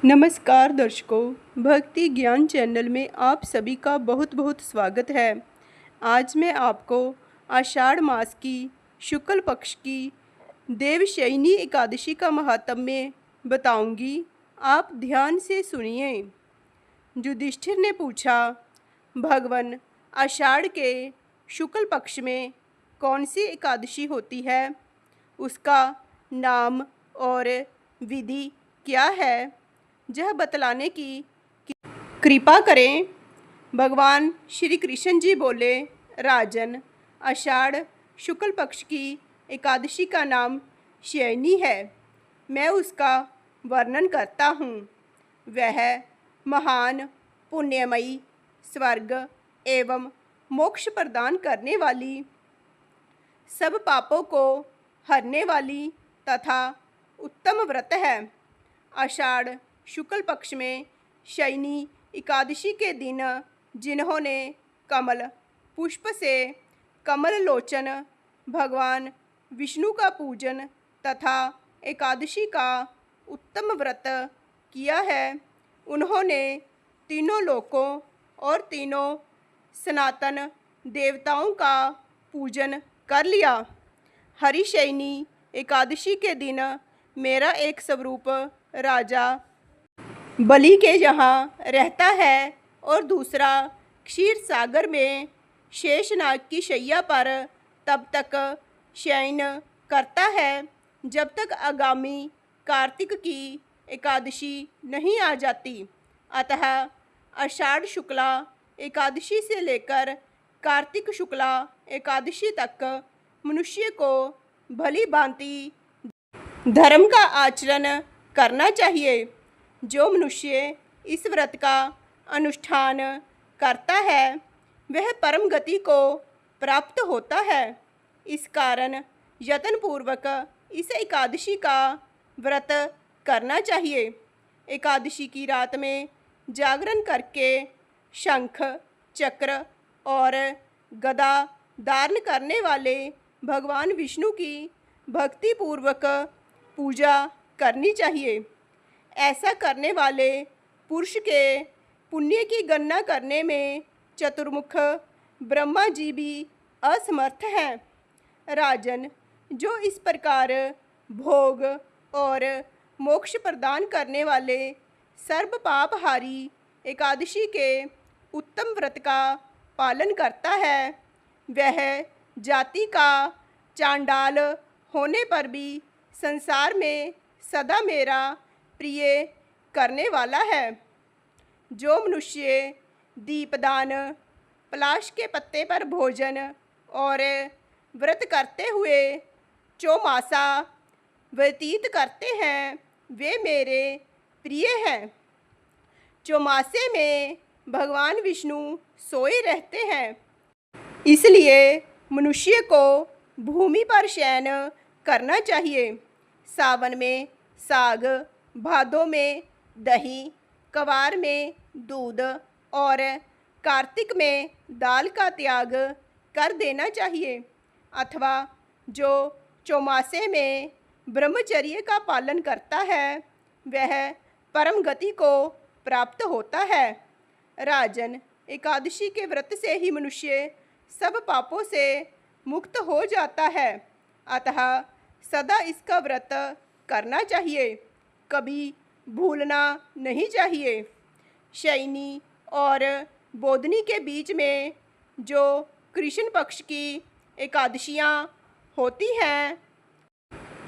नमस्कार दर्शकों, भक्ति ज्ञान चैनल में आप सभी का बहुत बहुत स्वागत है। आज मैं आपको आषाढ़ मास की शुक्ल पक्ष की देवशयनी एकादशी का महात्म्य बताऊंगी। आप ध्यान से सुनिए। युधिष्ठिर ने पूछा, भगवन, आषाढ़ के शुक्ल पक्ष में कौन सी एकादशी होती है? उसका नाम और विधि क्या है? यह बतलाने की कृपा करें। भगवान श्री कृष्ण जी बोले, राजन, आषाढ़ शुक्ल पक्ष की एकादशी का नाम शयनी है। मैं उसका वर्णन करता हूँ। वह महान, पुण्यमयी, स्वर्ग एवं मोक्ष प्रदान करने वाली, सब पापों को हरने वाली तथा उत्तम व्रत है। आषाढ़ शुक्ल पक्ष में शयनी एकादशी के दिन जिन्होंने कमल पुष्प से कमल लोचन भगवान विष्णु का पूजन तथा एकादशी का उत्तम व्रत किया है, उन्होंने तीनों लोकों और तीनों सनातन देवताओं का पूजन कर लिया। हरिशयनी एकादशी के दिन मेरा एक स्वरूप राजा बलि के यहाँ रहता है और दूसरा क्षीर सागर में शेषनाग की शैया पर तब तक शयन करता है जब तक आगामी कार्तिक की एकादशी नहीं आ जाती। अतः आषाढ़ शुक्ला एकादशी से लेकर कार्तिक शुक्ला एकादशी तक मनुष्य को भली भांति धर्म का आचरण करना चाहिए। जो मनुष्य इस व्रत का अनुष्ठान करता है वह परम गति को प्राप्त होता है। इस कारण यत्नपूर्वक इस एकादशी का व्रत करना चाहिए। एकादशी की रात में जागरण करके शंख, चक्र और गदा धारण करने वाले भगवान विष्णु की भक्तिपूर्वक पूजा करनी चाहिए। ऐसा करने वाले पुरुष के पुण्य की गणना करने में चतुर्मुख ब्रह्मा जी भी असमर्थ हैं। राजन, जो इस प्रकार भोग और मोक्ष प्रदान करने वाले सर्व पापहारी एकादशी के उत्तम व्रत का पालन करता है, वह जाति का चांडाल होने पर भी संसार में सदा मेरा प्रिय करने वाला है। जो मनुष्य दीपदान, पलाश के पत्ते पर भोजन और व्रत करते हुए चौमासा व्यतीत करते हैं, वे मेरे प्रिय हैं। चौमासे में भगवान विष्णु सोए रहते हैं, इसलिए मनुष्य को भूमि पर शयन करना चाहिए। सावन में साग, भादों में दही, कवार में दूध और कार्तिक में दाल का त्याग कर देना चाहिए। अथवा जो चौमासे में ब्रह्मचर्य का पालन करता है वह परम गति को प्राप्त होता है। राजन, एकादशी के व्रत से ही मनुष्य सब पापों से मुक्त हो जाता है। अतः सदा इसका व्रत करना चाहिए, कभी भूलना नहीं चाहिए। शयनी और बोधनी के बीच में जो कृष्ण पक्ष की एकादशियाँ होती हैं,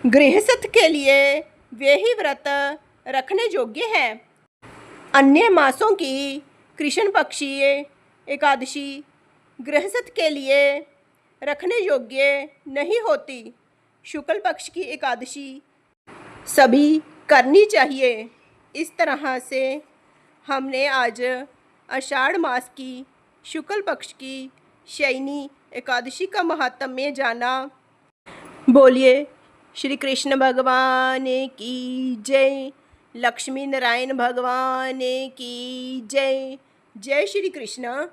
गृहस्थ के लिए वे ही व्रत रखने योग्य हैं। अन्य मासों की कृष्ण पक्षीय एकादशी गृहस्थ के लिए रखने योग्य नहीं होती। शुक्ल पक्ष की एकादशी सभी करनी चाहिए। इस तरह से हमने आज आषाढ़ मास की शुक्ल पक्ष की शयनी एकादशी का महात्म्य जाना। बोलिए श्री कृष्ण भगवान की जय। लक्ष्मी नारायण भगवान की जय। जय श्री कृष्ण।